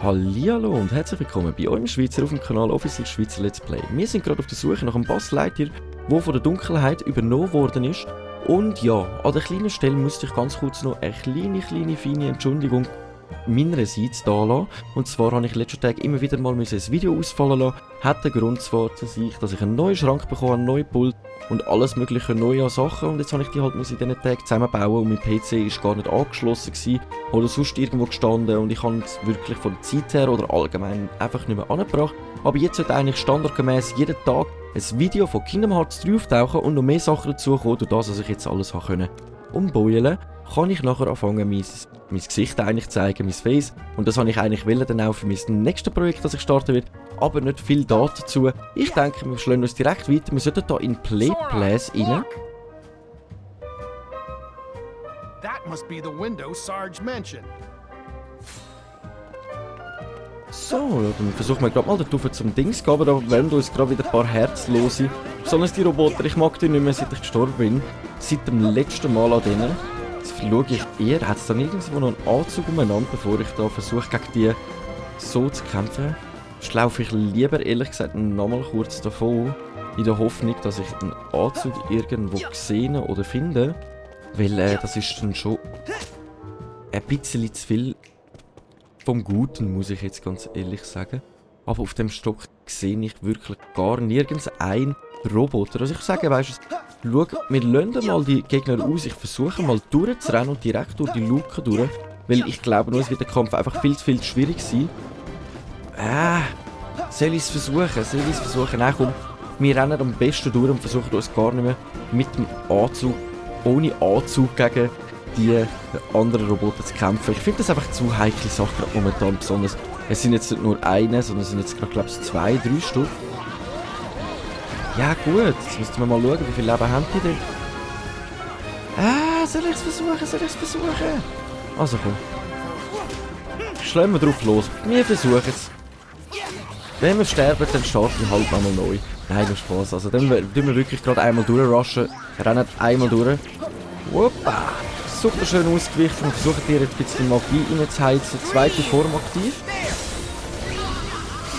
Hallihallo und herzlich willkommen bei eurem Schweizer auf dem Kanal Official Schweizer Let's Play. Wir sind gerade auf der Suche nach einem Boss Lightyear, der von der Dunkelheit übernommen worden ist. Und ja, an der kleinen Stelle müsste ich ganz kurz noch eine kleine, feine Entschuldigung meinerseits da lassen. Und zwar habe ich in letzter Tage immer wieder mal ein Video ausfallen lassen. Hat den Grund zwar zu sich, dass ich einen neuen Schrank bekommen, einen neuen Pult und alles mögliche neue Sachen. Und jetzt habe ich die halt in diesen Tagen zusammenbauen und mein PC ist gar nicht angeschlossen gewesen oder sonst irgendwo gestanden und ich habe es wirklich von der Zeit her oder allgemein einfach nicht mehr angebracht. Aber jetzt sollte eigentlich standardgemäß jeden Tag ein Video von Kingdom Hearts 3 auftauchen und noch mehr Sachen dazu kommen, durch das, dass ich jetzt alles habe können umbeulen, kann ich nachher anfangen, mein Gesicht eigentlich zeigen, mein Face. Und das habe ich eigentlich wollen, dann auch für mein nächstes Projekt, das ich starten will. Aber nicht viel dazu. Ich denke, wir schlagen uns direkt weiter. Wir sollten hier in Play Place rein. That must be the window Sarge mentioned. So, dann versuchen wir gerade mal da zum Dings zu gehen, aber da werden uns gerade wieder ein paar Herzlose. Besonders die Roboter, ich mag die nicht mehr, seit ich gestorben bin. Seit dem letzten Mal an denen. Jetzt schaue ich eher, hat es da nirgendwo noch einen Anzug umeinander, bevor ich da versuche, gegen die so zu kämpfen. Jetzt laufe ich lieber, ehrlich gesagt, nochmal kurz davon, in der Hoffnung, dass ich einen Anzug irgendwo sehe oder finde. Weil das ist dann schon ein bisschen zu viel vom Guten, muss ich jetzt ganz ehrlich sagen. Aber auf dem Stock sehe ich wirklich gar nirgends einen Roboter. Also ich sage, weißt du, schau, wir lassen mal die Gegner aus. Ich versuche mal durchzurennen und direkt durch die Luke durch. Weil ich glaube, nur es wird der Kampf einfach viel zu schwierig sein. Soll ich es versuchen? Nein, komm, wir rennen am besten durch und versuchen uns gar nicht mehr mit dem Anzug, ohne Anzug gegen die anderen Roboter zu kämpfen. Ich finde das einfach zu heikle Sache momentan besonders. Es sind jetzt nicht nur eine, sondern es sind jetzt gerade, glaube ich, 2, 3 Stück. Ja gut, jetzt müssten wir mal schauen, wie viel Leben haben die denn? Soll ich es versuchen? Also komm. Schlagen wir drauf los. Wir versuchen es. Wenn wir sterben, dann starten wir halt nochmal neu. Nein, nur Spaß. Also dann tun wir wirklich gerade einmal durchrushen. Rennen einmal durch. Wuppa! Super schön ausgewichen und versuchen hier jetzt ein bisschen Magie reinzuheizen. Zweite Form aktiv.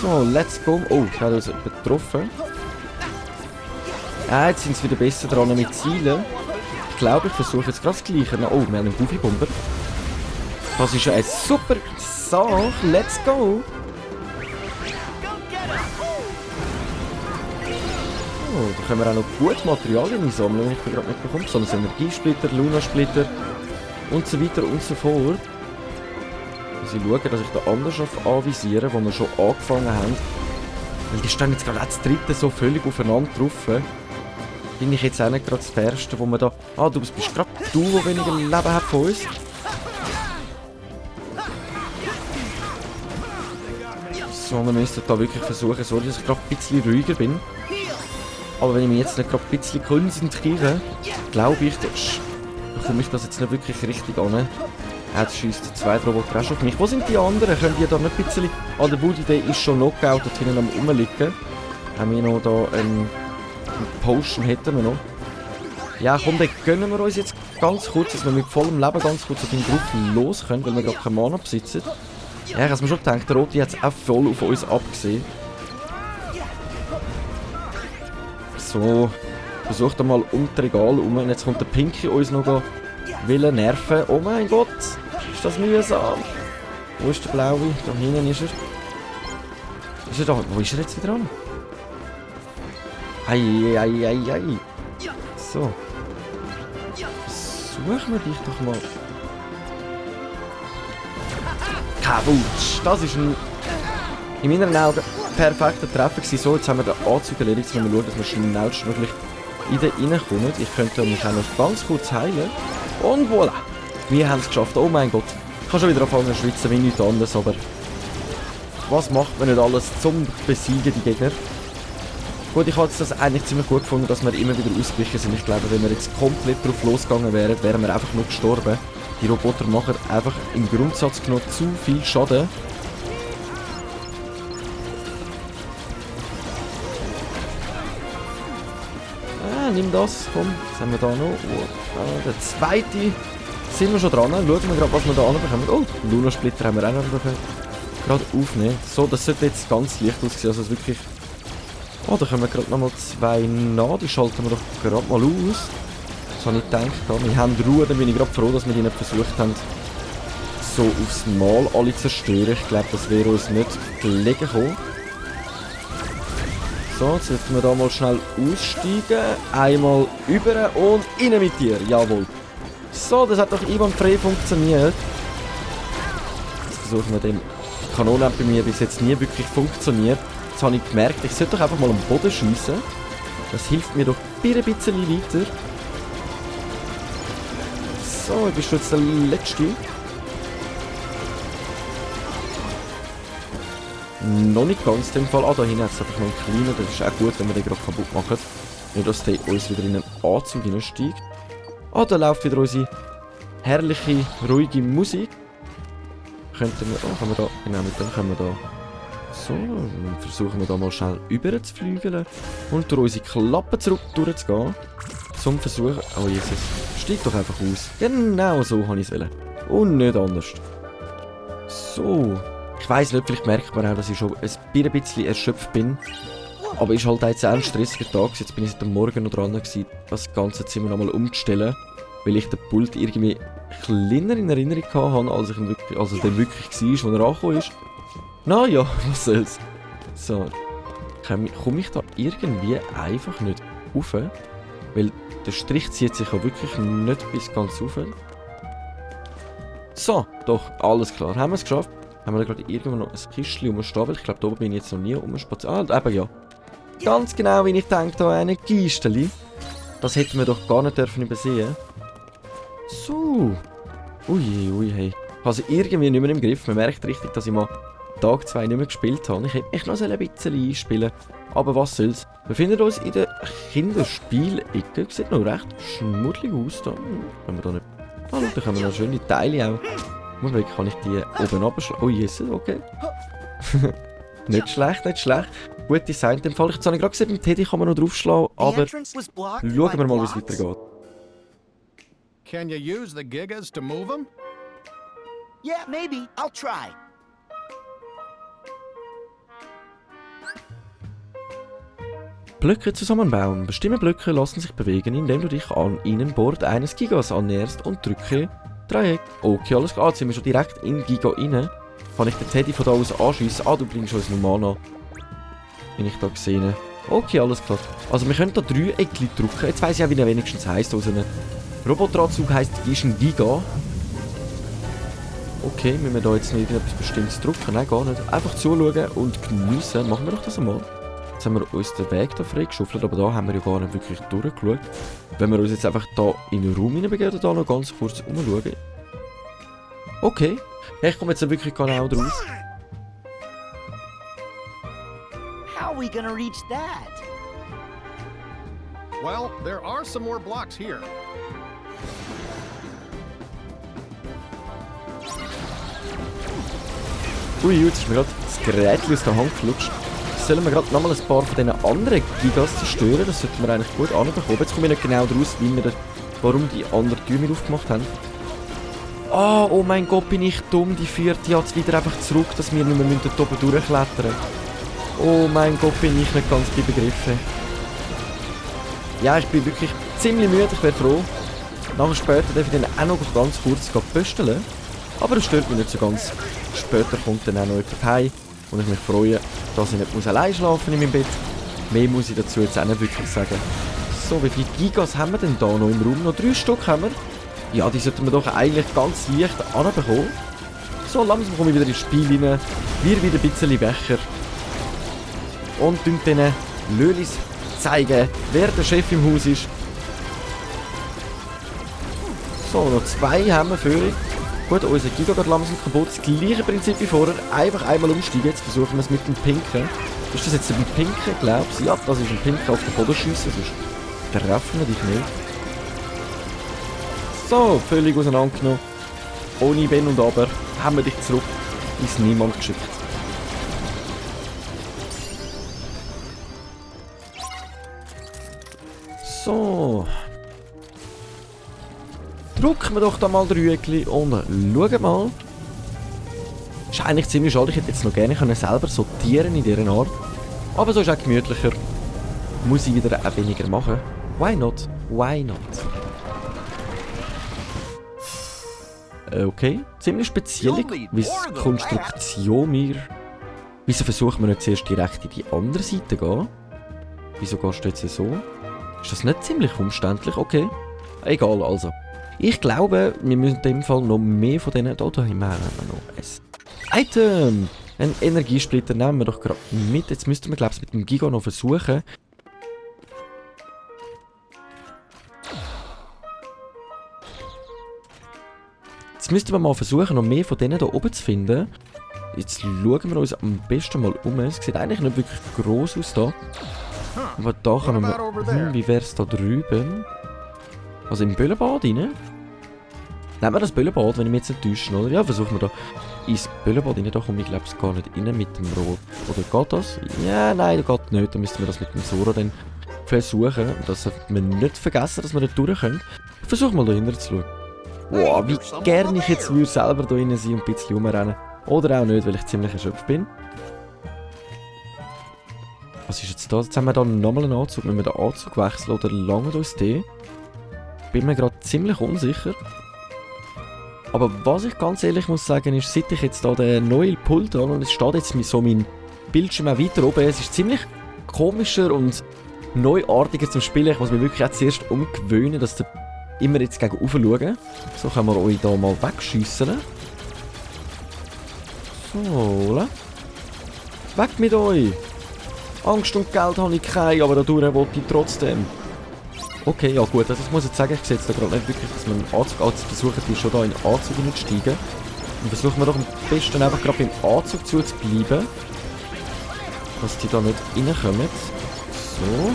So, let's go. Oh, ich habe uns betroffen. Jetzt sind sie wieder besser dran mit Zielen. Ich glaube, ich versuche jetzt gerade das Gleiche. Oh, wir haben einen Goofy-Bomber. Das ist eine super Sache. Let's go. Oh, da können wir auch noch gut Materialien einsammeln, wenn ich gerade mitbekomme. So einen Energiesplitter, Luna-Splitter und so weiter und so fort. Also ich schaue, dass ich da anders anvisiere, wo wir schon angefangen haben. Weil die stehen jetzt gerade als dritte so völlig aufeinander drauf. Bin ich jetzt auch nicht gerade das Fairste, wo wir da... du bist gerade du, der weniger Leben hat von uns. So, wir müssen da wirklich versuchen, so dass ich gerade ein bisschen ruhiger bin. Aber wenn ich mich jetzt nicht gerade ein bisschen konzentriere, glaube ich, bekomme ich das jetzt nicht wirklich richtig an. Jetzt schießt der zweite Roboter auch schon auf mich. Wo sind die anderen? Können die da nicht ein bisschen... der Woody, der ist schon Knockout dort hinten am rumliegen. Haben wir noch da einen Potion, hätten wir noch. Ja komm, dann gönnen wir uns jetzt ganz kurz, dass wir mit vollem Leben ganz kurz auf ihn drauf los können, weil wir gerade keine Mana besitzen. Ja, ich habe mir schon gedacht, der Rote hat es auch voll auf uns abgesehen. So, versucht er mal um das Regal rum. Und jetzt kommt der Pinky uns noch will nerven. Oh mein Gott, ist das mühsam. Wo ist der Blaue? Da hinten ist er. Ist er da? Wo ist er jetzt wieder dran? Ei. So. Suchen wir dich doch mal. Kabutsch! Das ist ein... in meinen Augen perfekter Treffer gewesen. So, jetzt haben wir den Anzug erledigt. Jetzt müssen wir schauen, dass wir schnellstmöglich in den reinkommen. Ich könnte mich auch noch ganz kurz heilen. Und voilà! Wir haben es geschafft. Oh mein Gott. Ich kann schon wieder anfangen zu schwitzen wie nichts anderes, aber... was macht man nicht alles zum Besiegen, die Gegner? Gut, ich habe das eigentlich ziemlich gut gefunden, dass wir immer wieder ausgewichen sind. Ich glaube, wenn wir jetzt komplett drauf losgegangen wären, wären wir einfach nur gestorben. Die Roboter machen einfach im Grundsatz genommen zu viel Schaden. nimm das, komm. Was haben wir da noch? Der zweite sind wir schon dran. Schauen wir gerade, was wir da anbekommen. Oh, Luna-Splitter haben wir auch noch gerade aufnehmen. So, das sollte jetzt ganz leicht aussehen, also wirklich... Oh, da kommen gerade nochmal 2 nach, die schalten wir doch gerade mal aus. Das habe ich gedacht. Wir haben Ruhe, dann bin ich gerade froh, dass wir die nicht versucht haben, so aufs Mal alle zu zerstören. Ich glaube, das wäre uns nicht gelegen gekommen. So, jetzt sollten wir da mal schnell aussteigen. Einmal über und rein mit dir. Jawohl. So, das hat doch einwandfrei funktioniert. Jetzt versuchen wir den... Die Kanone hat bei mir bis jetzt nie wirklich funktioniert. Jetzt habe ich gemerkt, ich sollte doch einfach mal am Boden schiessen. Das hilft mir doch ein bisschen weiter. So, ich bin schon jetzt der Letzte. Noch nicht ganz in dem Fall. Ah, da hinten hat es einfach noch einen kleinen. Das ist auch gut, wenn wir den gerade kaputt machen. Nicht, dass der uns wieder in einen Anzug hineinsteigt. Ah, da läuft wieder unsere herrliche, ruhige Musik. Könnten wir... Oh, können wir da... Genau, mit dem können wir da... So, dann versuchen wir da mal schnell rüber zu flügeln. Und durch unsere Klappe zurück durchzugehen. Zum Versuchen... Oh Jesus. Steig doch einfach aus. Genau so habe ich es wollen. Und nicht anders. So. Ich weiss nicht, vielleicht merkt man auch, dass ich schon ein bisschen erschöpft bin. Aber es war halt jetzt ein stressiger Tag. Jetzt bin ich seit dem Morgen noch dran gewesen, das ganze Zimmer nochmal umzustellen. Weil ich den Pult irgendwie kleiner in Erinnerung hatte, als er dann wirklich war, als er angekommen ist. Naja, was soll's. So. Komme ich da irgendwie einfach nicht rauf? Weil der Strich zieht sich ja wirklich nicht bis ganz rauf. So, doch, alles klar. Haben wir es geschafft? Haben wir da gerade irgendwo noch ein Kistchen rumstehen? Weil ich glaube, da oben bin ich jetzt noch nie rumspaziert. Ah, eben ja. Ganz genau, wie ich denke, da eine Kisteli. Das hätten wir doch gar nicht dürfen übersehen. So. Ui, hey. Ich habe sie irgendwie nicht mehr im Griff. Man merkt richtig, dass ich mal Tag 2 nicht mehr gespielt habe. Ich hätte mich noch ein bisschen einspielen. Aber was soll's. Wir befinden uns in der Kinderspielecke. Sieht noch recht schmuddelig aus da. Wenn wir da nicht... Ah, da haben wir noch schöne Teile auch. Moment, kann ich die oben abschlagen? Oh Jesus, okay. Nicht schlecht, nicht schlecht. Gut Design in dem Fall. Jetzt habe ich gerade gesehen, beim Teddy kann man noch draufschlagen, aber schauen wir mal, wie es weitergeht. Can you use the Gigas to move them? Yeah, maybe. I'll try. Blöcke zusammenbauen. Bestimmte Blöcke lassen sich bewegen, indem du dich an Innenbord eines Gigas annäherst und drücke Dreieck. Okay, alles klar. Jetzt sind wir schon direkt in Giga rein. Kann ich den Teddy von da aus anschiessen? Ah, du bringst uns noch Mana. Bin ich da gesehen. Okay, alles klar. Also wir können da 3 Eckchen drücken. Jetzt weiss ich auch, wie er wenigstens heisst. Also ein Roboteranzug heisst, ist ein Giga. Okay, müssen wir da jetzt noch irgendetwas Bestimmtes drücken? Nein, gar nicht. Einfach zuschauen und geniessen. Machen wir doch das einmal. Jetzt haben wir uns den Weg da freigeschaufelt, aber da haben wir ja gar nicht wirklich durchgeschaut. Wenn wir uns jetzt einfach da in den Raum hineinbegeben, da noch ganz kurz umschauen. Okay. Ich komme jetzt wirklich genau draus. How are we gonna reach that? Well, there are some more blocks here. Ui, jetzt ist mir gerade das Gerät aus der Hand geflutscht. Sollen wir gerade nochmal ein paar von diesen anderen Gigas zerstören? Das sollten wir eigentlich gut anbekommen. Jetzt komme ich nicht genau draus, warum die anderen Türme aufgemacht haben. Ah, oh mein Gott, bin ich dumm. Die führt jetzt wieder einfach zurück, dass wir nicht mehr dort oben durchklettern. Oh mein Gott, bin ich nicht ganz bei Begriffen. Ja, ich bin wirklich ziemlich müde. Ich wäre froh. Nachher später darf ich dann auch noch ganz kurz pösteln. Aber das stört mich nicht so ganz. Später kommt dann auch noch jemand heim. Und ich mich freue, dass ich nicht allein schlafen in meinem Bett. Mehr muss ich dazu jetzt auch nicht wirklich sagen. So, wie viele Gigas haben wir denn da noch im Raum? Noch 3 Stück haben wir. Ja, die sollten wir doch eigentlich ganz leicht anbekommen. So, langsam komme ich wieder ins Spiel rein. Wir wieder ein bisschen Becher. Und diesen Lölis zeigen, wer der Chef im Haus ist. So, noch 2 haben wir für euch. Gut, unser Giga geht langsam kaputt. Das gleiche Prinzip wie vorher. Einfach einmal umsteigen. Jetzt versuchen wir es mit dem Pinken. Ist das jetzt ein Pinken, glaubst du? Ja, das ist ein Pinken auf den Boden schiessen. Sonst treffen wir dich nicht. So, völlig auseinandergenommen. Ohne Wenn und Aber haben wir dich zurück ins Niemand geschickt. So. Drücken wir doch da mal Rüegli und schauen mal. Ist eigentlich ziemlich schade, ich hätte jetzt noch gerne selber sortieren in dieser Art. Aber so ist auch gemütlicher. Muss ich wieder auch weniger machen. Why not? Why not? Okay, ziemlich speziell, wie die Konstruktion mir... Wieso versuchen wir nicht zuerst direkt in die andere Seite zu gehen? Wieso gehst du jetzt so? Ist das nicht ziemlich umständlich? Okay. Egal, also. Ich glaube, wir müssen in dem Fall noch mehr von denen... Da haben wir noch ein Item! Ein Energiesplitter nehmen wir doch gerade mit. Jetzt müssten wir, glaube ich, mit dem Giga noch versuchen. Jetzt müssten wir mal versuchen, noch mehr von denen hier oben zu finden. Jetzt schauen wir uns am besten mal um. Es sieht eigentlich nicht wirklich gross aus da. Aber da können wir... wie wäre es da drüben? Also im Böllenbad rein? Nehmen wir das Böllenbad, wenn ich mich jetzt nicht täusche, oder? Ja, versuchen wir da ins Böllenbad rein. Da komme ich, glaube ich, gar nicht rein mit dem Rot. Oder geht das? Ja, nein, das geht nicht. Dann müssten wir das mit dem Sora dann versuchen. Dass wir nicht vergessen, dass wir nicht durch können. Versuch mal da hinten zu schauen. Wow, wie gerne ich jetzt würde selber da rein sein und ein bisschen rumrennen. Oder auch nicht, weil ich ziemlich erschöpft bin. Was ist jetzt da? Jetzt haben wir da nochmal einen Anzug. Müssen wir den Anzug wechseln oder langt uns den? Bin mir gerade ziemlich unsicher. Aber was ich ganz ehrlich muss sagen ist, seit ich jetzt da den neuen Pult habe und es steht jetzt so mein Bildschirm auch weiter oben, es ist ziemlich komischer und neuartiger zum Spielen. Ich muss mich wirklich auch zuerst umgewöhnen, dass der immer jetzt gegen rauf schauen. So können wir euch da mal wegschiessen. So, weg mit euch! Angst und Geld habe ich keine, aber dadurch wollte ich trotzdem. Okay, ja gut, also ich muss jetzt sagen, ich sehe jetzt da gerade nicht wirklich, dass man einen Anzug versuchen, die schon da in den Anzug hineinzusteigen. Und versuchen wir doch am besten einfach gerade beim Anzug zuzubleiben. Dass die da nicht reinkommen. So.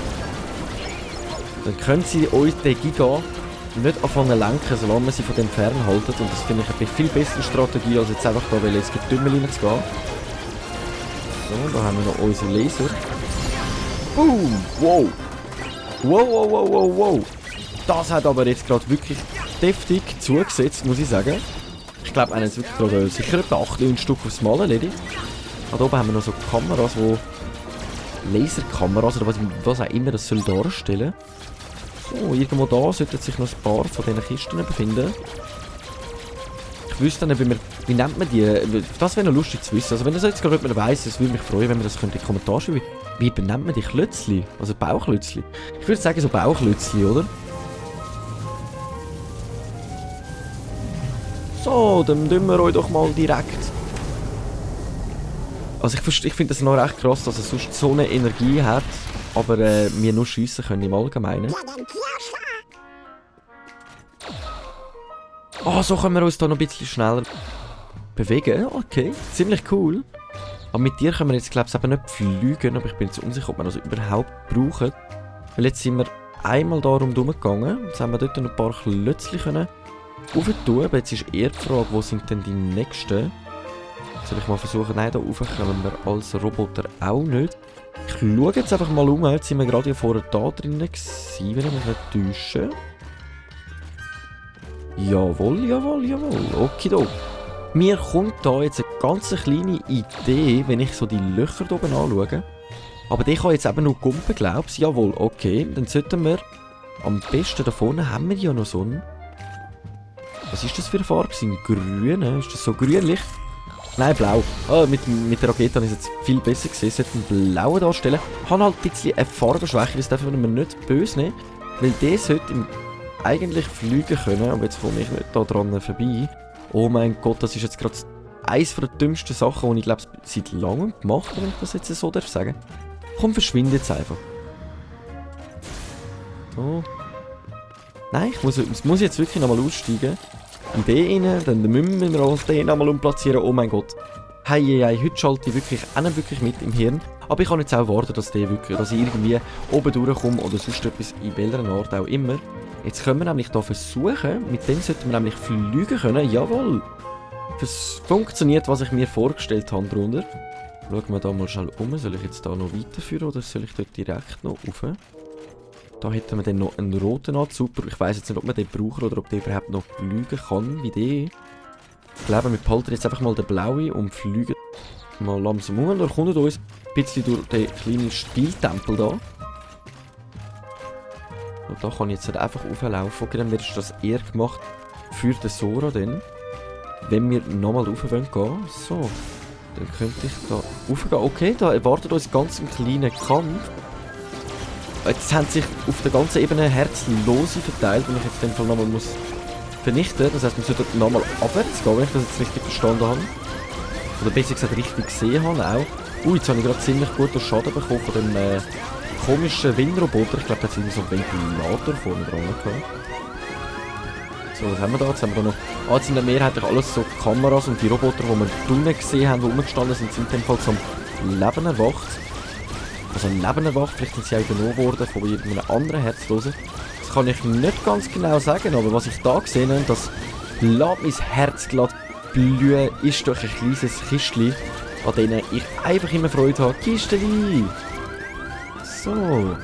Dann können sie euch den Giga nicht anfangen zu lenken, solange man sie von dem fernhalten. Und das finde ich eine viel bessere Strategie, als jetzt einfach da, weil jetzt gibt Dümmel reinzugehen. So, da haben wir noch unseren Laser. Boom! Wow! Wow, wow, wow, wow, wow! Das hat aber jetzt gerade wirklich deftig zugesetzt, muss ich sagen. Ich glaube, einer ist wirklich gerade sicher etwa 8-9 Stück aufs Mal erledigt. Und oben haben wir noch so Kameras, wo... Laserkameras oder was auch immer das soll darstellen. So, irgendwo da sollten sich noch ein paar von diesen Kisten befinden. Ich wüsste dann, wie nennt man die? Das wäre noch lustig zu wissen. Also wenn das jetzt gerade jemand weiss, es würde mich freuen, wenn man das in die Kommentare schreiben könnte. Wie benennt man die Klötzli? Also Bauchklötzli? Ich würde sagen so Bauchklötzli, oder? So, dann tun wir euch doch mal direkt. Also ich finde das noch recht krass, dass es sonst so eine Energie hat, aber wir nur schiessen können im Allgemeinen. Oh, so können wir uns da noch ein bisschen schneller bewegen. Okay, ziemlich cool. Aber mit dir können wir jetzt, glaube ich, eben nicht fliegen, aber ich bin jetzt unsicher, ob wir das überhaupt brauchen. Weil jetzt sind wir einmal da rundherum gegangen. Jetzt haben wir dort noch ein paar Klötzchen können aufentun. Aber jetzt ist eher die Frage, wo sind denn die nächsten? Soll ich mal versuchen? Nein, da rauf kommen wir als Roboter auch nicht. Ich schaue jetzt einfach mal um. Jetzt sind wir gerade hier vorne da drinnen gewesen, wenn ich mich nicht täusche. Jawohl, jawohl, jawohl. Okido. Mir kommt da jetzt eine ganz kleine Idee, wenn ich so die Löcher hier oben anschaue. Aber die kann jetzt eben nur Gumpen, glaubst du? Jawohl, okay. Dann sollten wir am besten da vorne haben wir ja noch so einen... Was ist das für eine Farbe? Ein grüner? Ist das so grünlich? Nein, blau. Oh, mit der Rakete habe ich es jetzt viel besser gesehen. Ich sollte einen blauen darstellen. Ich habe halt ein bisschen eine Farbenschwäche, das dürfen wir nicht böse nehmen. Weil der sollte eigentlich fliegen können, aber jetzt komme ich nicht da dran vorbei. Oh mein Gott, das ist jetzt gerade eines der dümmsten Sachen, die ich glaube seit langem gemacht habe, wenn ich das jetzt so darf sagen. Komm, verschwinde jetzt einfach. So. Nein, ich muss jetzt wirklich nochmal aussteigen. In den rein, dann müssen wir auch den nochmal umplatzieren. Oh mein Gott. Hey, heute schalte ich wirklich auch nicht wirklich mit im Hirn. Aber ich kann jetzt auch warten, dass ich irgendwie oben durchkomme oder sonst etwas, in welcher Art auch immer. Jetzt können wir nämlich hier versuchen, mit dem sollten wir nämlich fliegen können. Jawohl! Das funktioniert, was ich mir vorgestellt habe drunter. Schauen wir da mal schnell um. Soll ich jetzt da noch weiterführen oder soll ich dort direkt noch rauf? Da hätten wir dann noch einen roten Anzug. Ich weiss jetzt nicht, ob man den braucht oder ob der überhaupt noch fliegen kann wie der. Ich glaube, wir behalten jetzt einfach mal den blauen und fliegen mal langsam um. Und erkunden uns ein bisschen durch den kleinen Stiltempel da. Und da kann ich jetzt halt einfach rauflaufen. Okay, dann wird das eher gemacht für den Sora dann. Wenn wir nochmal rauf wollen gehen. So. Dann könnte ich da raufgehen. Okay, da erwartet uns ganz ein kleiner Kampf. Jetzt haben sich auf der ganzen Ebene Herzlose verteilt, die ich jetzt in dem Fall nochmal muss vernichten. Das heisst, wir sollten nochmal abwärts gehen, wenn ich das jetzt richtig verstanden habe. Oder besser gesagt richtig gesehen habe auch. Jetzt habe ich gerade ziemlich guten Schaden bekommen von dem komischen Windroboter. Ich glaube, da hat irgendwie so einen Ventilator vorne dran gehabt. So, was haben wir da? Jetzt haben wir da noch... jetzt sind ja mehrheitlich alles so Kameras und die Roboter, die wir drinnen gesehen haben, die rumgestanden sind, sind in dem Fall zum Leben erwacht. Also ein Leben erwacht, vielleicht sind sie auch übernommen worden von irgendeinem anderen Herzlosen. Das kann ich nicht ganz genau sagen, aber was ich da gesehen habe, das lässt mein Herz glatt blühen, ist durch ein kleines Kistchen, an denen ich einfach immer Freude habe. Kisteli! So. Haben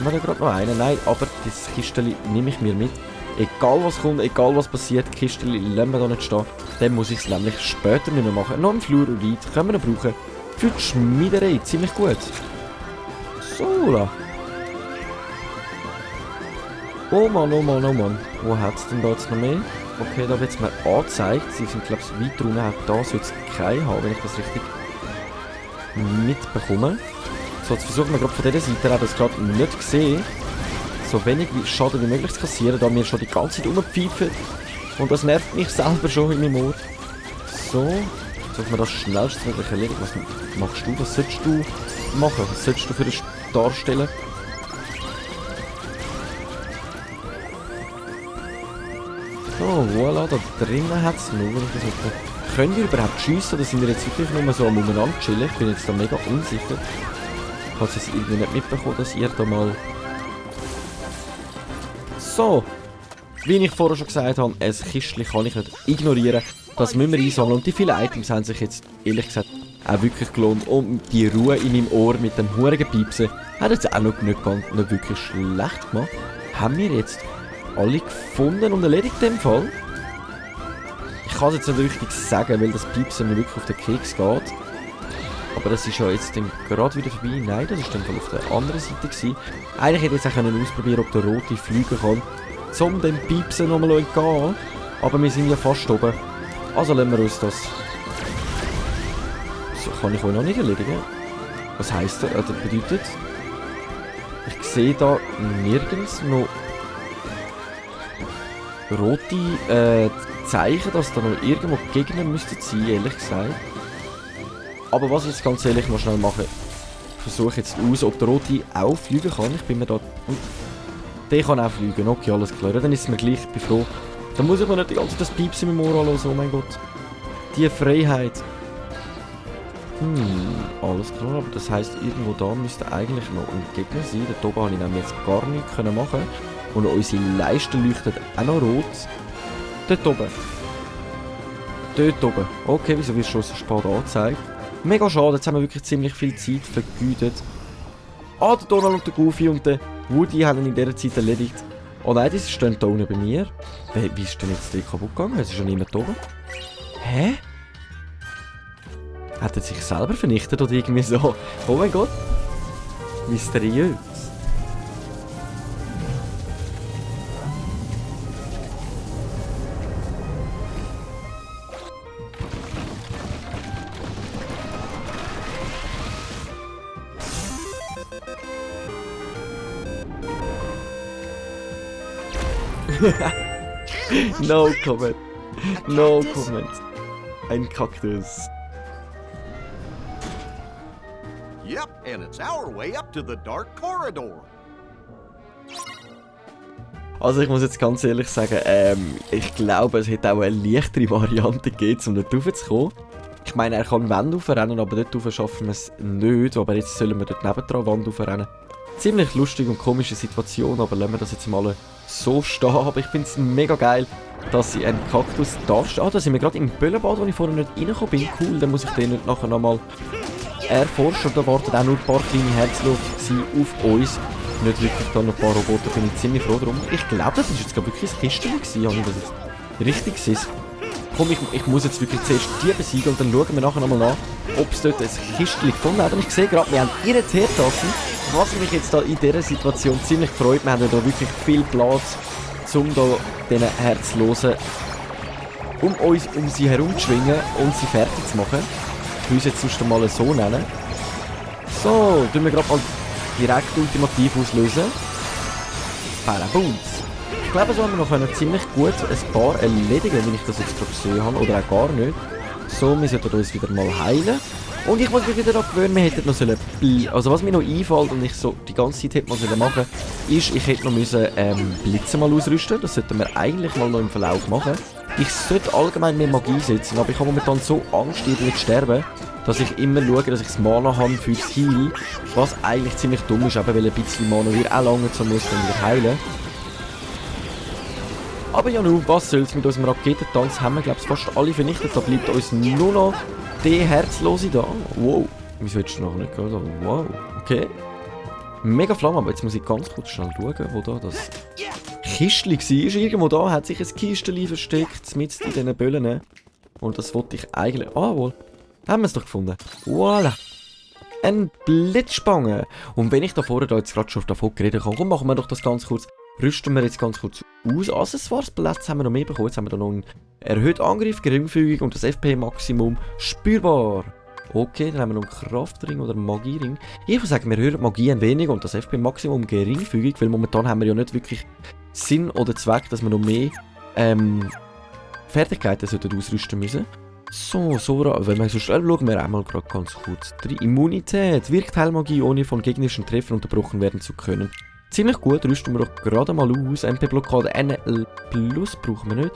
wir da gerade noch einen? Nein, aber das Kisteli nehme ich mir mit. Egal was kommt, egal was passiert, Kisteli lassen wir da nicht stehen. Dann muss ich es nämlich später nicht mehr machen. Noch ein Fluorid können wir noch brauchen. Für die Schmiederei, ziemlich gut. So, da. Oh Mann, oh Mann, oh Mann. Wo hat es denn da jetzt noch mehr? Okay, da wird es mir angezeigt. Sie sind, glaube ich, weit drunten. Da sollte es keinen haben, wenn ich das richtig mitbekomme. So, jetzt versuchen wir gerade von dieser Seite, auch das gerade nicht gesehen, so wenig Schaden wie möglich zu kassieren, da wir schon die ganze Zeit rumpfeifen. Und das nervt mich selber schon in meinem Ohr. So. Sollte man das schnellstmöglich erledigen? Was machst du? Was solltest du machen? Was solltest du für das darstellen? So, voilà, da drinnen hat es nur. Können wir überhaupt schiessen oder sind wir jetzt wirklich nur so am Umeinander chillen? Ich bin jetzt da mega unsicher. Ich habe es irgendwie nicht mitbekommen, dass ihr da mal... So. Wie ich vorher schon gesagt habe, ein Kistchen kann ich nicht ignorieren. Das müssen wir einsammeln. Und die vielen Items haben sich jetzt, ehrlich gesagt, auch wirklich gelohnt. Und die Ruhe in meinem Ohr mit dem hurigen Piepsen hat jetzt auch noch nicht wirklich schlecht gemacht. Haben wir jetzt alle gefunden und erledigt in dem Fall? Ich kann es jetzt nicht richtig sagen, weil das Piepsen mir wirklich auf den Keks geht. Aber das ist ja jetzt dann gerade wieder vorbei. Nein, das war dann auf der anderen Seite gewesen. Eigentlich hätte ich jetzt auch ausprobieren können, ob der Rote fliegen kann, um dem Piepsen nochmal zu entgehen. Aber wir sind ja fast oben. Also lassen wir uns das... So kann ich euch noch nicht erledigen. Was heisst das? Das bedeutet... Ich sehe da nirgends noch... rote Zeichen, dass da noch irgendwo Gegner müssten sein, ehrlich gesagt. Aber was ich jetzt ganz ehrlich mal schnell mache, ich versuche jetzt aus, ob der Rote auch fliegen kann. Ich bin mir da... Der kann auch fliegen, okay, alles klar. Dann ist es mir gleich, ich bin froh. Dann muss ich mir nicht die ganze Zeit das Piepsen im Ohr anhören, oh mein Gott. Die Freiheit. Alles klar, aber das heisst, irgendwo da müsste eigentlich noch ein Gegner sein. Dort oben habe ich nämlich jetzt gar nichts machen. Und unsere Leiste leuchtet auch noch rot. Dort oben. Dort oben. Okay, wieso wird schon so spät angezeigt? Mega schade, jetzt haben wir wirklich ziemlich viel Zeit vergeudet. Der Donald und der Goofy und der Woody haben ihn in dieser Zeit erledigt. Oh nein, die stehen da unten bei mir. Wie ist denn jetzt der kaputt gegangen? Es ist ja niemand da oben. Hä? Hat er sich selber vernichtet oder irgendwie so? Oh mein Gott. Mysteriös. No comment. No comment. Ein Kaktus. Yep, and it's our way up to the Dark Corridor. Also ich muss jetzt ganz ehrlich sagen, ich glaube, es hätte auch eine leichtere Variante gegeben, um dort raufzukommen. Ich meine, er kann Wände aufrennen, aber dort rauf schaffen wir es nicht. Aber jetzt sollen wir dort nebendran Wand aufrennen. Ziemlich lustige und komische Situation, aber lassen wir das jetzt mal so stehen. Aber ich finde es mega geil, dass sie einen Kaktus da steht. Da sind wir gerade im Böllenbad, wo ich vorher nicht reingekommen bin. Cool, dann muss ich den nicht nachher nochmal erforscht und da warten auch nur ein paar kleine Herzlosen auf uns. Nicht wirklich da noch ein paar Roboter, bin ich ziemlich froh drum. Ich glaube, das ist jetzt wirklich ein Kistchen gewesen, habe ich das jetzt richtig gesehen. Komm, ich muss jetzt wirklich zuerst die besiegen und dann schauen wir nachher nochmal nach, ob es dort ein Kistchen gefunden hat. Und ich sehe gerade, wir haben ihre Teertassen, was mich jetzt da in dieser Situation ziemlich freut. Wir haben ja da wirklich viel Platz, um da diesen Herzlosen um sie herum zu schwingen und sie fertig zu machen. Ich will es jetzt sonst mal so nennen. So, tun wir gerade mal direkt ultimativ auslösen. Ballabooms. Ich glaube, so haben wir noch ziemlich gut ein paar erledigen, wenn ich das jetzt gerade gesehen habe, oder auch gar nicht. So, wir sollten uns wieder mal heilen. Und ich muss mich wieder daran gewöhnen, wir hätten noch sollen... Also was mir noch einfällt und ich so die ganze Zeit hätte mal machen ist, ich hätte noch müssen Blitze mal ausrüsten. Das sollten wir eigentlich mal noch im Verlauf machen. Ich sollte allgemein mehr Magie setzen, aber ich habe momentan so Angst, irgendwie zu sterben, dass ich immer schaue, dass ich das Mana habe fürs Heal. Was eigentlich ziemlich dumm ist, eben weil ein bisschen Mana wir auch lange so muss dann wieder heilen. Aber ja nun, was soll's, mit unserem Raketentanz haben wir glaube ich fast alle vernichtet. Da bleibt uns nur noch der Herzlose da. Wow, wieso hättest du noch nicht gehört? Wow, okay. Mega Flamme, aber jetzt muss ich ganz kurz schnell schauen, wo da das Kistchen war. Irgendwo da hat sich ein Kistchen versteckt, mit in diesen Böllen. Und das wollte ich eigentlich... Ah, wohl. Haben wir es doch gefunden. Voilà. Ein Blitzspange. Und wenn ich da vorne jetzt gerade schon davon geredet habe, komm, machen wir doch das ganz kurz. Rüsten wir jetzt ganz kurz aus. Accessoires-Plätze haben wir noch mehr bekommen. Jetzt haben wir da noch einen erhöhten Angriff, geringfügig und das FP-Maximum spürbar. Okay, dann haben wir noch einen Kraftring oder einen Magiering. Ich würde sagen, wir hören Magie ein wenig und das FP-Maximum geringfügig, weil momentan haben wir ja nicht wirklich Sinn oder Zweck, dass wir noch mehr Fertigkeiten ausrüsten müssen. So, Sora, wenn wir so schnell schauen wir einmal gerade ganz kurz. Immunität. Wirkt Heilmagie, ohne von gegnerischen Treffern unterbrochen werden zu können. Ziemlich gut, rüsten wir doch gerade mal aus. MP-Blockade NL Plus brauchen wir nicht.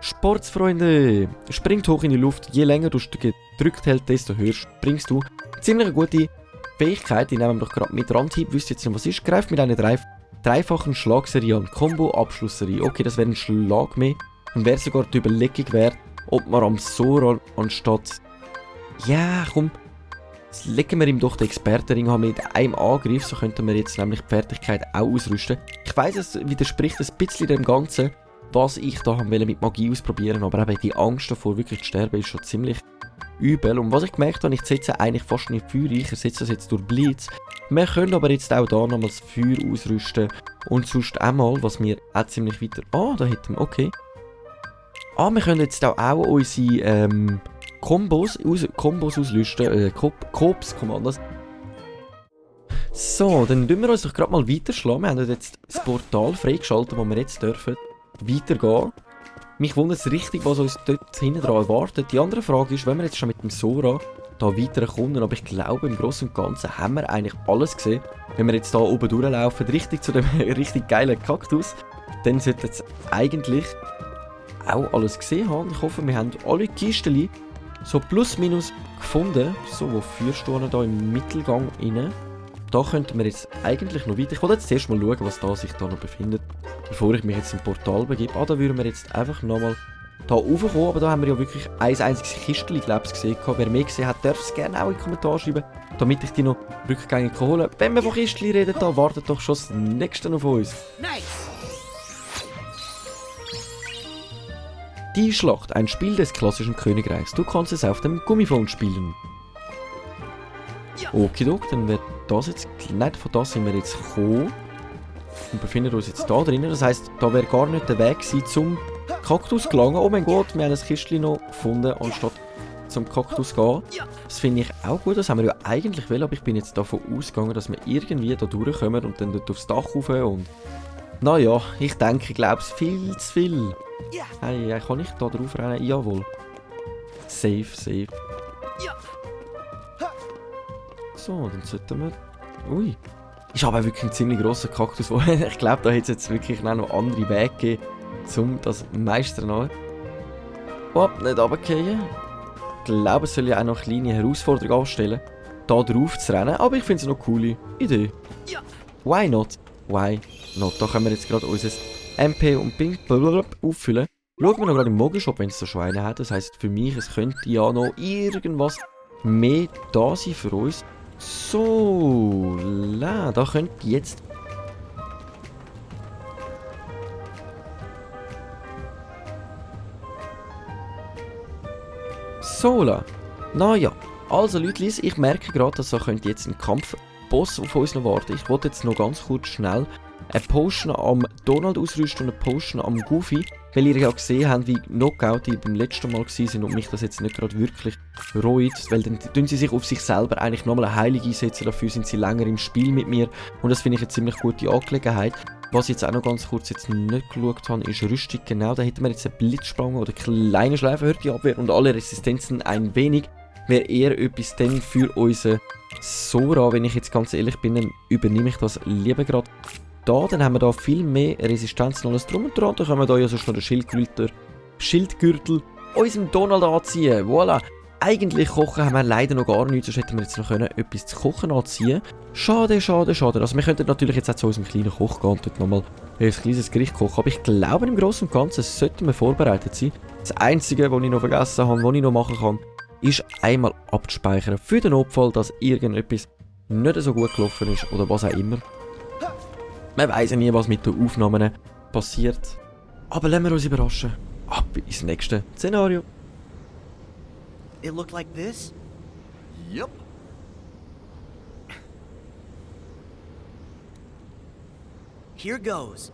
Sportsfreunde. Springt hoch in die Luft. Je länger du gedrückt hältst, desto höher springst du. Ziemlich eine gute Fähigkeit, die nehmen wir doch gerade mit Randhieb. Wisst ihr jetzt nicht, was ist? Greift mit einer dreifachen Schlagserie an. Combo-Abschlussserie. Okay, das wäre ein Schlag mehr. Und wäre sogar die Überlegung wert, ob man am Sora anstatt... Ja, komm. Jetzt legen wir ihm doch den Expertenring haben mit einem Angriff. So könnten wir jetzt nämlich die Fertigkeit auch ausrüsten. Ich weiss, es widerspricht ein bisschen dem Ganzen, was ich da haben will mit Magie ausprobieren. Aber eben die Angst davor, wirklich zu sterben, ist schon ziemlich übel. Und was ich gemerkt habe, ich setze eigentlich fast nicht Feuer ein. Ich setze das jetzt durch Blitz. Wir können aber jetzt auch da nochmal das Feuer ausrüsten. Und sonst einmal, was wir auch ziemlich weiter... Ah, da hätten wir... Okay. Ah, wir können jetzt auch unsere Kombos auslösten. Kops-Kommandos. So, dann tun wir uns doch gerade mal weiterschlagen. Wir haben jetzt das Portal freigeschaltet, wo wir jetzt dürfen weitergehen. Mich wundert es richtig, was uns dort hinten dran erwartet. Die andere Frage ist, wenn wir jetzt schon mit dem Sora da weiterkommen, aber ich glaube, im Großen und Ganzen haben wir eigentlich alles gesehen. Wenn wir jetzt da oben durchlaufen, richtig zu dem richtig geilen Kaktus, dann sollte jetzt eigentlich auch alles gesehen haben. Ich hoffe, wir haben alle Kisten so plus minus gefunden. So, wo führst du da im Mittelgang rein? Da könnten wir jetzt eigentlich noch weiter. Ich wollte jetzt zuerst mal schauen, was da sich da noch befindet, bevor ich mich jetzt im Portal begebe. Ah, da würden wir jetzt einfach nochmal da raufkommen. Aber da haben wir ja wirklich ein einziges Kistchen, glaube ich, gesehen. Wer mehr gesehen hat, darf es gerne auch in die Kommentare schreiben, damit ich die noch rückgängig holen kann. Wenn wir von Kistchen reden, da wartet doch schon das nächste auf uns. Nice. Die Schlacht, ein Spiel des klassischen Königreichs. Du kannst es auf dem Gummiphone spielen. Okidok, dann wird das jetzt... Nein, von das sind wir jetzt gekommen. Und befinden uns jetzt da drinnen. Das heisst, da wäre gar nicht der Weg gewesen zum Kaktus gelangen. Oh mein Gott, wir haben ein Kistchen noch gefunden, anstatt zum Kaktus zu gehen. Das finde ich auch gut. Das haben wir ja eigentlich wollen, aber ich bin jetzt davon ausgegangen, dass wir irgendwie da durchkommen und dann dort aufs Dach rauf und... Naja, ich denke, ich glaube es viel zu viel. Hey, kann ich da drauf rennen? Jawohl. Safe. So, dann sollten wir... Ui. Ist aber wirklich ein ziemlich grosser Kaktus. Ich glaube, da hätte es jetzt wirklich noch andere Wege gegeben, um das meistern. Oh, nicht runterfallen. Ich glaube, es soll ja auch noch eine kleine Herausforderung anstellen, da drauf zu rennen. Aber ich finde es eine coole Idee. Why not? Why not? Da können wir jetzt gerade unser MP und Ping auffüllen. Schauen wir noch gerade im Mogelshop, wenn es so Schweine hat. Das heisst für mich, es könnte ja noch irgendwas mehr da sein für uns. So, da könnte jetzt... Sola. Naja, also Leute, ich merke gerade, dass da könnte jetzt ein Kampfboss auf uns noch warten. Ich wollte jetzt noch ganz kurz schnell eine Potion am Donald ausrüsten und eine Potion am Goofy, weil ihr ja gesehen habt, wie Knockout die beim letzten Mal waren und mich das jetzt nicht gerade wirklich reut, weil dann tun sie sich auf sich selber eigentlich nochmal eine Heilig einsetzen, dafür sind sie länger im Spiel mit mir und das finde ich eine ziemlich gute Angelegenheit. Was ich jetzt auch noch ganz kurz jetzt nicht geschaut habe, ist Rüstung. Genau, da hätten wir jetzt einen Blitzsprung oder kleine Schleifenhürde Abwehr und alle Resistenzen ein wenig. Wäre eher etwas dann für unseren Sora, wenn ich jetzt ganz ehrlich bin, dann übernehme ich das lieber gerade da. Dann haben wir da viel mehr Resistenz und alles drum und dran. Dann können wir da ja sonst noch den Schildgürtel unserem Donald anziehen. Voilà. Eigentlich kochen haben wir leider noch gar nichts, sonst hätten wir jetzt noch etwas zu kochen anziehen. Schade, schade, schade. Also wir könnten natürlich jetzt auch zu unserem kleinen Koch gehen und dort nochmal ein kleines Gericht kochen. Aber ich glaube, im Großen und Ganzen sollten wir vorbereitet sein. Das Einzige, was ich noch vergessen habe, was ich noch machen kann, ist einmal abzuspeichern für den Notfall, dass irgendetwas nicht so gut gelaufen ist oder was auch immer. Man weiss ja nie, was mit den Aufnahmen passiert. Aber lassen wir uns überraschen. Ab ins nächste Szenario. It looked like this? Yep. Here goes.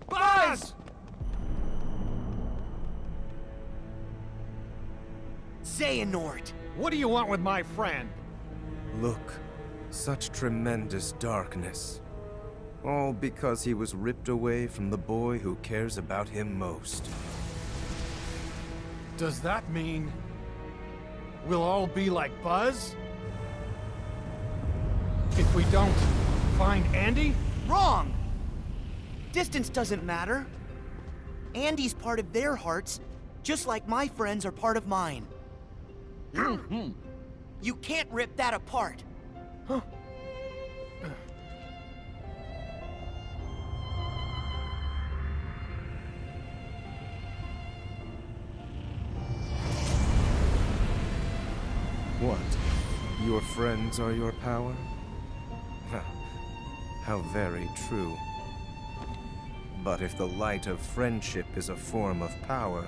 Buzz! Xehanort! What do you want with my friend? Look, such tremendous darkness. All because he was ripped away from the boy who cares about him most. Does that mean we'll all be like Buzz? If we don't find Andy? Wrong! Distance doesn't matter. Andy's part of their hearts, just like my friends are part of mine. You can't rip that apart. What? Your friends are your power? How very true. But if the light of friendship is a form of power,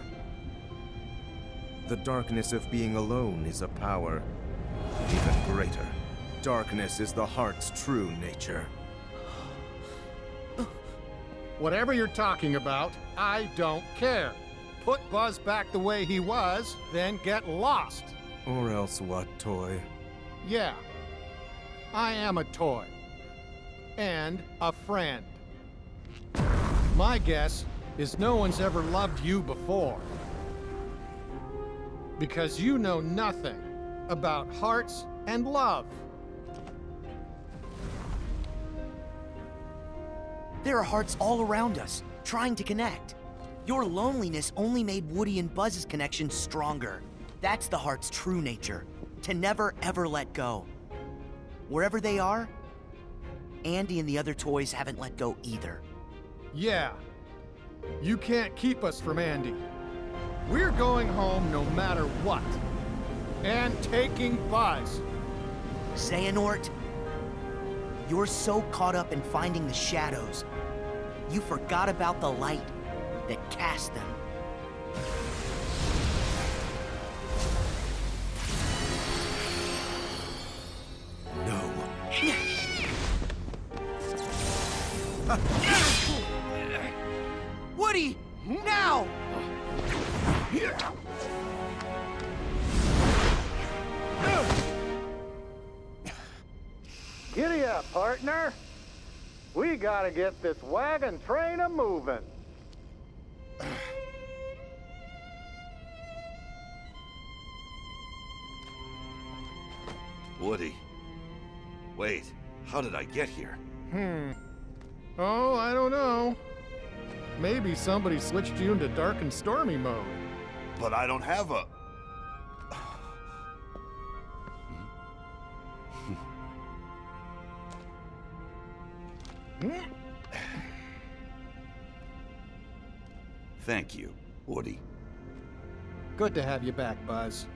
the darkness of being alone is a power even greater. Darkness is the heart's true nature. Whatever you're talking about, I don't care. Put Buzz back the way he was, then get lost. Or else what, Toy? Yeah, I am a toy. And a friend. My guess is no one's ever loved you before. Because you know nothing about hearts and love. There are hearts all around us, trying to connect. Your loneliness only made Woody and Buzz's connection stronger. That's the heart's true nature, to never ever let go. Wherever they are, Andy and the other toys haven't let go either. Yeah, you can't keep us from Andy. We're going home no matter what. And taking Buzz. Xehanort, you're so caught up in finding the shadows, you forgot about the light that cast them. No. Woody, now! Giddy up, partner. We gotta get this wagon train a moving. Woody, Wait, how did I get here? Oh, I don't know. Maybe somebody switched you into dark and stormy mode. But I don't have a... Thank you, Woody. Good to have you back, Buzz.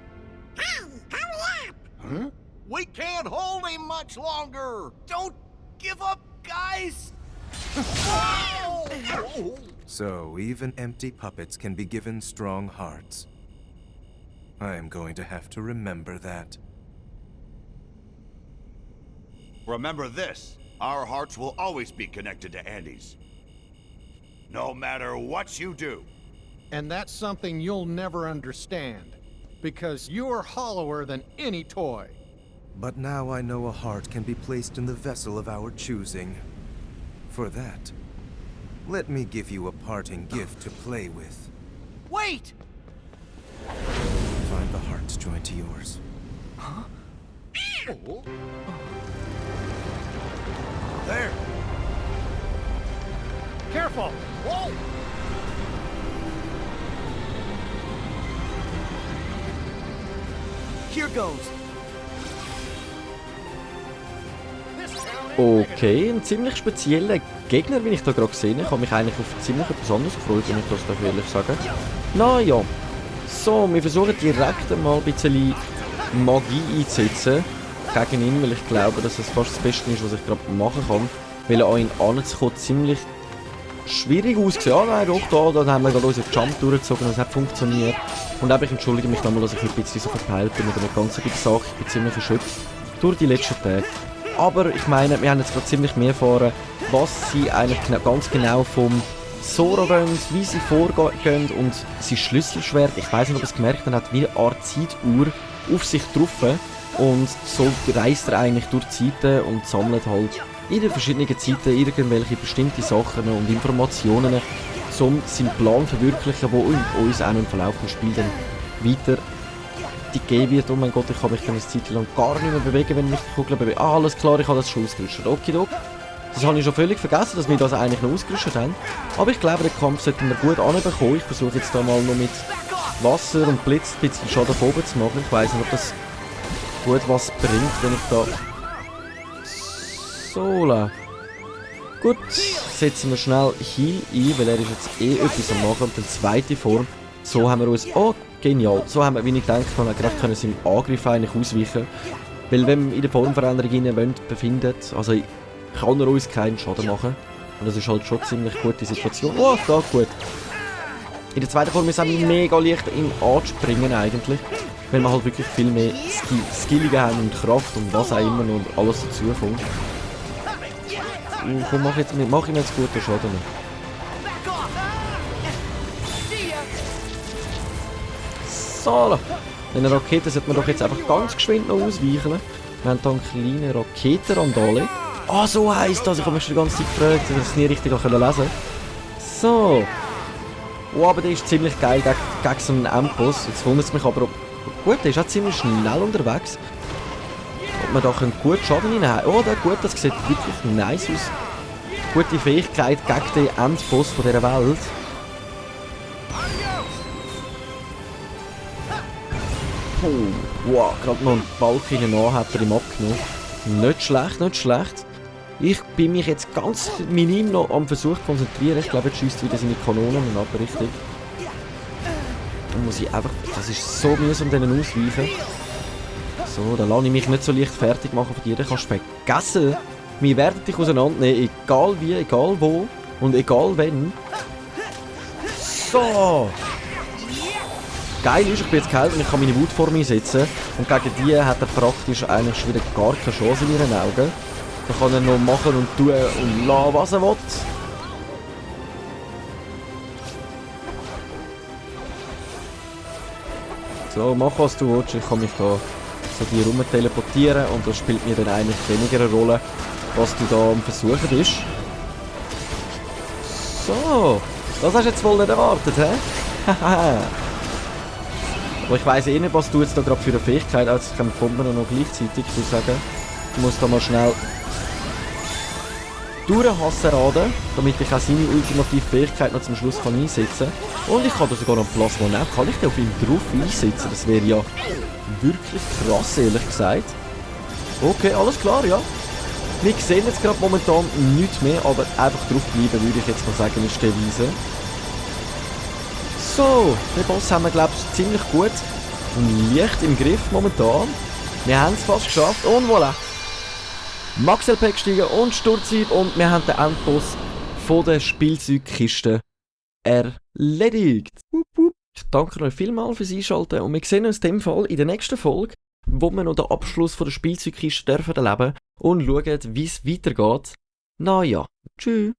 We can't hold him much longer! Don't give up, guys! So, even empty puppets can be given strong hearts. I am going to have to remember that. Remember this, our hearts will always be connected to Andy's. No matter what you do. And that's something you'll never understand. Because you're hollower than any toy. But now I know a heart can be placed in the vessel of our choosing. For that, let me give you a parting gift to play with. Wait! Find the heart's joint to yours. There! Careful! Whoa! Here goes. Okay, ein ziemlich spezieller Gegner, wie ich da gerade gesehen habe. Ich habe mich eigentlich auf ziemlich etwas anderes gefreut, wenn ich das darf ehrlich sagen. Naja. So, wir versuchen direkt einmal ein bisschen Magie einzusetzen gegen ihn, weil ich glaube, dass es fast das Beste ist, was ich gerade machen kann. Weil an ihn anzukommen ziemlich schwierig ausgesehen. Ah nein, doch, da haben wir gerade unseren Jump durchgezogen und es hat funktioniert. Und ich entschuldige mich nochmal, dass ich ein bisschen so verpeilt bin mit der ganzen Sache. Ich bin ziemlich erschöpft durch die letzten Tage. Aber ich meine, wir haben jetzt gerade ziemlich mehr erfahren, was sie eigentlich ganz genau vom Sora wollen, wie sie vorgehen und sein Schlüsselschwert, ich weiss nicht, ob er es gemerkt hat, wie eine Art Zeituhr auf sich drauf. Und so reist er eigentlich durch die Zeiten und sammelt halt in den verschiedenen Zeiten irgendwelche bestimmte Sachen und Informationen, um seinen Plan zu verwirklichen, der uns auch im Verlauf des Spiels dann weiter geben wird. Oh mein Gott, ich kann mich dann eine Zeit lang gar nicht mehr bewegen, wenn ich mich die Kugel bewege. Ah, alles klar, ich habe das schon ausgerüstet. Okidok. Das habe ich schon völlig vergessen, dass wir das eigentlich noch ausgerüstet haben. Aber ich glaube, den Kampf sollten wir gut anbekommen. Ich versuche jetzt da mal noch mit Wasser und Blitz ein bisschen Schaden von oben zu machen. Ich weiss nicht, ob das gut was bringt, wenn ich da... So. Gut, setzen wir schnell Heal ein, weil er ist jetzt eh etwas am machen. Und die zweite Form, so haben wir uns... Oh, genial. So haben wir, wie ich denke, gerade können seinem Angriff eigentlich ausweichen. Weil wenn wir in der Formveränderung befinden, also kann er uns keinen Schaden machen. Und das ist halt schon eine ziemlich gute Situation. Oh, da, gut. In der zweiten Form ist es auch mega leicht, ihn anzuspringen eigentlich. Weil wir halt wirklich viel mehr Skillungen haben und Kraft und was auch immer und alles dazu kommt. Komm, mach ihm jetzt guten Schaden. So, eine Rakete sollte man doch jetzt einfach ganz geschwind noch ausweichen. Wir haben hier eine kleine Raketenrandale. Ah, so heisst das. Ich habe mich schon die ganze Zeit gefragt, dass ich es nie richtig lesen konnte. So. Oh, aber der ist ziemlich geil gegen so einen Endboss. Jetzt wundert es mich aber, gut, der ist auch ziemlich schnell unterwegs. Ob man da gut Schaden reinhauen. Oh, der gut, das sieht wirklich nice aus. Gute Fähigkeit gegen den Endboss von dieser Welt. Oh, wow, gerade noch einen Balk hinein hat er ihm abgenommen. Nicht schlecht, nicht schlecht. Ich bin mich jetzt ganz minim noch am Versuch zu konzentrieren. Ich glaube, jetzt schiesst wieder seine Kanonen ab, richtig. Dann muss ich einfach... Das ist so mühsam, denen ausweichen. So, dann lasse ich mich nicht so leicht fertig machen von dir. Dann kannst du vergessen. Wir werden dich auseinandernehmen, egal wie, egal wo und egal wenn. So. Geil ist, ich bin jetzt geheilt und ich kann meine Wut vor mir setzen. Und gegen die hat er praktisch eigentlich schon wieder gar keine Chance in ihren Augen. Da kann er noch machen und tun und lassen, was er will. So, mach was du willst. Ich kann mich da so hier rum teleportieren und das spielt mir dann eigentlich weniger eine Rolle, was du da am Versuchen bist. So, das hast du jetzt wohl nicht erwartet, hä? Haha. Aber ich weiss eh nicht, was du jetzt da gerade für eine Fähigkeit, als ich kann Bomben noch gleichzeitig, ich würde sagen. Ich muss da mal schnell durchhasseraden, damit ich auch seine ultimative Fähigkeit noch zum Schluss kann einsetzen kann. Und ich kann da sogar noch Plasma nehmen. Kann ich den auf ihn drauf einsetzen? Das wäre ja wirklich krass, ehrlich gesagt. Okay, alles klar, ja. Wir sehen jetzt gerade momentan nichts mehr, aber einfach drauf bleiben, würde ich jetzt mal sagen, ist der Weise. So, den Boss haben wir, glaube ich, ziemlich gut und leicht im Griff momentan. Wir haben es fast geschafft und voilà. Max LP gestiegen und Sturzhieb und wir haben den Endboss von der Spielzeugkiste erledigt. Ich danke euch vielmals fürs Einschalten und wir sehen uns in dem Fall in der nächsten Folge, wo wir noch den Abschluss von der Spielzeugkiste erleben dürfen und schauen, wie es weitergeht. Na ja, tschüss.